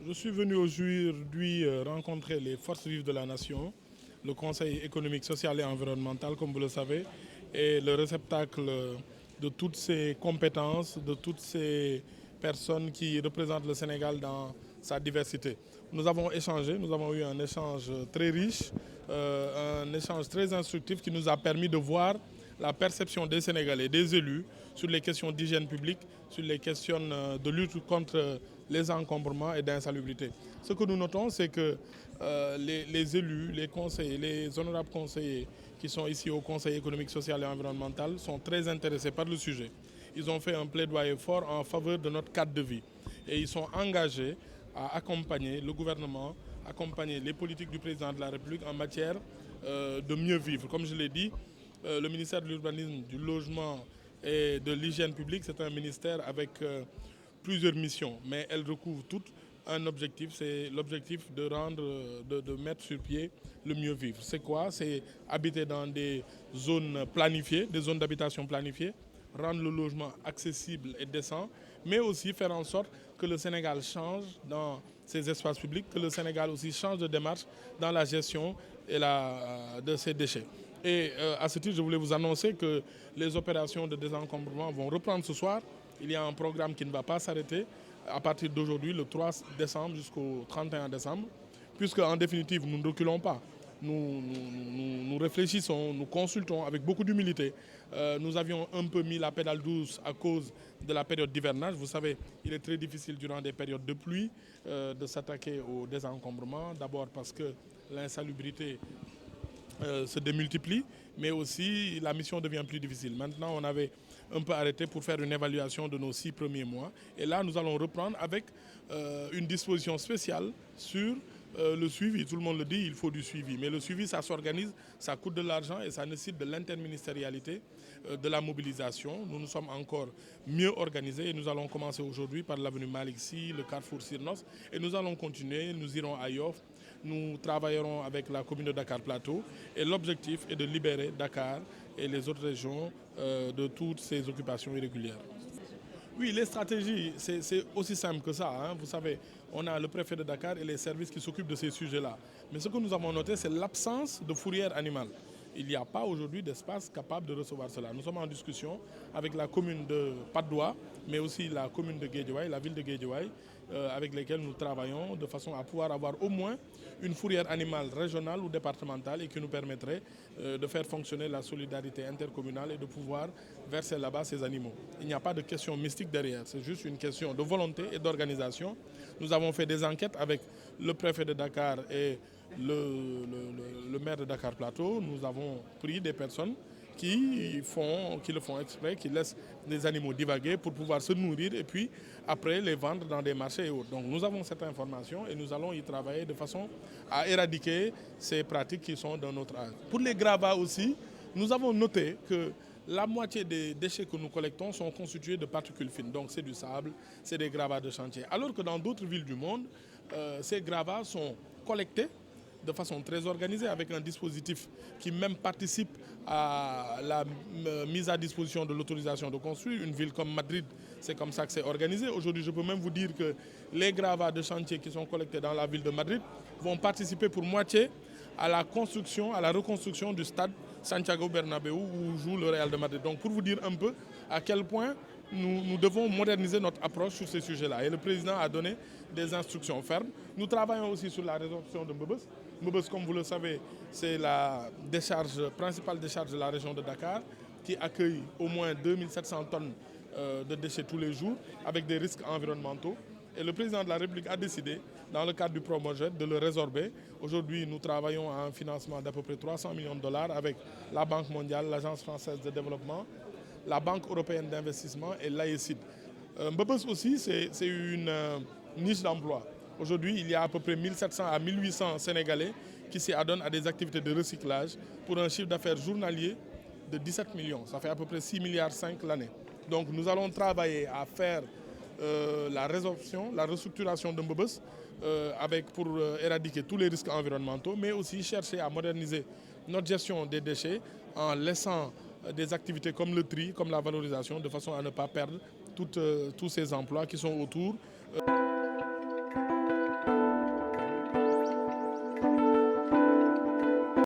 Je suis venu aujourd'hui rencontrer les forces vives de la nation, le Conseil économique, social et environnemental, comme vous le savez, est le réceptacle de toutes ces compétences, de toutes ces personnes qui représentent le Sénégal dans sa diversité. Nous avons échangé, nous avons eu un échange très riche, un échange très instructif qui nous a permis de voir la perception des Sénégalais, des élus, sur les questions d'hygiène publique, sur les questions de lutte contre les encombrements et d'insalubrité. Ce que nous notons, c'est que les élus, les conseillers, les honorables conseillers qui sont ici au Conseil économique, social et environnemental sont très intéressés par le sujet. Ils ont fait un plaidoyer fort en faveur de notre cadre de vie et ils sont engagés à accompagner le gouvernement, accompagner les politiques du président de la République en matière de mieux vivre. Comme je l'ai dit, le ministère de l'Urbanisme, du Logement et de l'Hygiène publique, c'est un ministère avec plusieurs missions, mais elles recouvrent toutes un objectif, c'est l'objectif de de mettre sur pied le mieux vivre. C'est quoi? C'est habiter dans des zones planifiées, des zones d'habitation planifiées, rendre le logement accessible et décent, mais aussi faire en sorte que le Sénégal change dans ses espaces publics, que le Sénégal aussi change de démarche dans la gestion de ses déchets. Et à ce titre, je voulais vous annoncer que les opérations de désencombrement vont reprendre ce soir. Il y a un programme qui ne va pas s'arrêter à partir d'aujourd'hui, le 3 décembre jusqu'au 31 décembre, puisque en définitive, nous ne reculons pas. Nous réfléchissons, nous consultons avec beaucoup d'humilité. Nous avions un peu mis la pédale douce à cause de la période d'hivernage. Vous savez, il est très difficile durant des périodes de pluie de s'attaquer au désencombrement. D'abord parce que l'insalubrité se démultiplie, mais aussi la mission devient plus difficile. Maintenant, on avait un peu arrêté pour faire une évaluation de nos 6 premiers mois. Et là, nous allons reprendre avec une disposition spéciale sur le suivi. Tout le monde le dit, il faut du suivi. Mais le suivi, ça s'organise, ça coûte de l'argent et ça nécessite de l'interministérialité, de la mobilisation. Nous nous sommes encore mieux organisés et nous allons commencer aujourd'hui par l'avenue Malick Sy, le carrefour Sirnos. Et nous allons continuer, nous irons à Yoff. Nous travaillerons avec la commune de Dakar Plateau et l'objectif est de libérer Dakar et les autres régions de toutes ces occupations irrégulières. Oui, les stratégies, c'est aussi simple que ça, hein. Vous savez, on a le préfet de Dakar et les services qui s'occupent de ces sujets-là. Mais ce que nous avons noté, c'est l'absence de fourrière animale. Il n'y a pas aujourd'hui d'espace capable de recevoir cela. Nous sommes en discussion avec la commune de Patte d'Oie, mais aussi la commune de Guédiawaye, la ville de Guédiawaye, avec lesquelles nous travaillons de façon à pouvoir avoir au moins une fourrière animale régionale ou départementale et qui nous permettrait de faire fonctionner la solidarité intercommunale et de pouvoir verser là-bas ces animaux. Il n'y a pas de question mystique derrière, c'est juste une question de volonté et d'organisation. Nous avons fait des enquêtes avec le préfet de Dakar et le maire de Dakar Plateau. Nous avons pris des personnes qui le font exprès, qui laissent les animaux divaguer pour pouvoir se nourrir et puis après les vendre dans des marchés et autres. Donc nous avons cette information et nous allons y travailler de façon à éradiquer ces pratiques qui sont dans notre âge. Pour les gravats aussi, nous avons noté que la moitié des déchets que nous collectons sont constitués de particules fines. Donc c'est du sable, c'est des gravats de chantier. Alors que dans d'autres villes du monde, ces gravats sont collectés de façon très organisée avec un dispositif qui même participe à la mise à disposition de l'autorisation de construire. Une ville comme Madrid, c'est comme ça que c'est organisé. Aujourd'hui, je peux même vous dire que les gravats de chantier qui sont collectés dans la ville de Madrid vont participer pour moitié à la construction, à la reconstruction du stade Santiago Bernabéu où joue le Real de Madrid. Donc pour vous dire un peu à quel point nous devons moderniser notre approche sur ces sujets-là. Et le président a donné des instructions fermes. Nous travaillons aussi sur la résorption de Mbebes. Mbebes, comme vous le savez, c'est la principale décharge de la région de Dakar qui accueille au moins 2700 tonnes de déchets tous les jours avec des risques environnementaux. Et le président de la République a décidé, dans le cadre du Promojet, de le résorber. Aujourd'hui, nous travaillons à un financement d'à peu près 300 millions de dollars avec la Banque mondiale, l'Agence française de développement, la Banque européenne d'investissement et l'AECID. Mbebes aussi, c'est une niche d'emploi. Aujourd'hui, il y a à peu près 1700 à 1800 Sénégalais qui s'y adonnent à des activités de recyclage pour un chiffre d'affaires journalier de 17 millions. Ça fait à peu près 6,5 milliards l'année. Donc nous allons travailler à faire la résorption, la restructuration de Mbebes pour éradiquer tous les risques environnementaux, mais aussi chercher à moderniser notre gestion des déchets en laissant des activités comme le tri, comme la valorisation, de façon à ne pas perdre tous ces emplois qui sont autour.